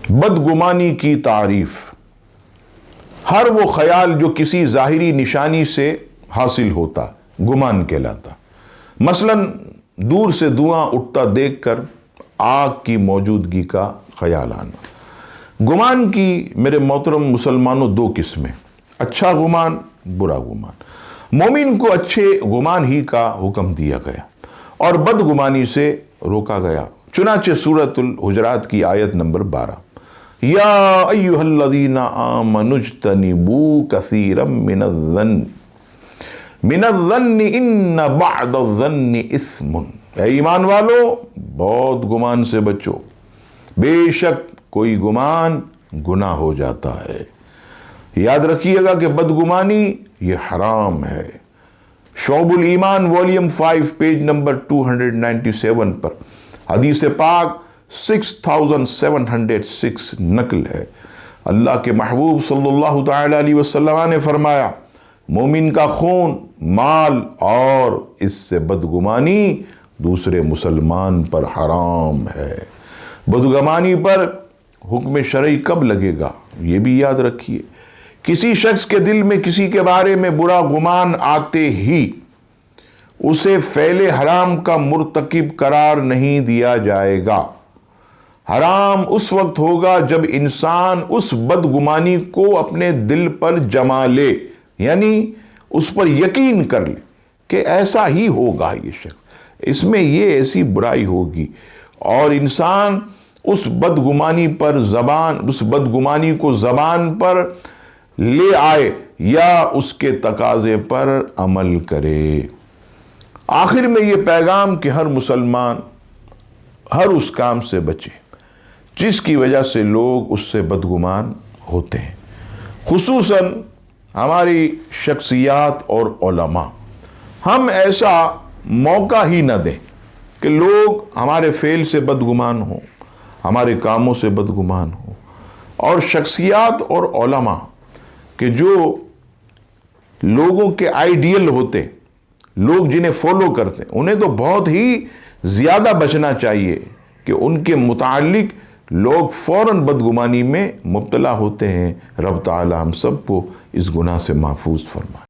بدگمانی کی تعریف: ہر وہ خیال جو کسی ظاہری نشانی سے حاصل ہوتا گمان کہلاتا۔ مثلا دور سے دھواں اٹھتا دیکھ کر آگ کی موجودگی کا خیال آنا۔ گمان کی میرے محترم مسلمانوں دو قسمیں: اچھا گمان، برا گمان۔ مومن کو اچھے گمان ہی کا حکم دیا گیا اور بدگمانی سے روکا گیا۔ چنانچہ سورۃ الحجرات کی آیت نمبر 12: یا ایھا الذین آمنوا اجتنبوا کثیرا من الظن ان بعض الظن اثم۔ اے ایمان والو، بہت گمان سے بچو، بے شک کوئی گمان گناہ ہو جاتا ہے۔ یاد رکھیے گا کہ بدگمانی یہ حرام ہے۔ شعب الایمان والیوم 5 پیج نمبر 297 پر حدیث پاک 6706 نقل ہے۔ اللہ کے محبوب صلی اللہ تعالی علیہ وسلم نے فرمایا، مومن کا خون، مال اور اس سے بدگمانی دوسرے مسلمان پر حرام ہے۔ بدگمانی پر حکم شرعی کب لگے گا یہ بھی یاد رکھیے۔ کسی شخص کے دل میں کسی کے بارے میں برا گمان آتے ہی اسے فعل حرام کا مرتکب قرار نہیں دیا جائے گا۔ حرام اس وقت ہوگا جب انسان اس بدگمانی کو اپنے دل پر جما لے، یعنی اس پر یقین کر لے کہ ایسا ہی ہوگا، یہ شخص اس میں یہ ایسی برائی ہوگی، اور انسان اس بدگمانی کو زبان پر لے آئے یا اس کے تقاضے پر عمل کرے۔ آخر میں یہ پیغام کہ ہر مسلمان ہر اس کام سے بچے جس کی وجہ سے لوگ اس سے بدگمان ہوتے ہیں، خصوصاً ہماری شخصیات اور علماء۔ ہم ایسا موقع ہی نہ دیں کہ لوگ ہمارے فعل سے بدگمان ہوں، ہمارے کاموں سے بدگمان ہوں۔ اور شخصیات اور علماء کہ جو لوگوں کے آئیڈیل ہوتے، لوگ جنہیں فالو کرتے ہیں، انہیں تو بہت ہی زیادہ بچنا چاہیے کہ ان کے متعلق لوگ فوراً بدگمانی میں مبتلا ہوتے ہیں۔ رب تعالی ہم سب کو اس گناہ سے محفوظ فرمائے۔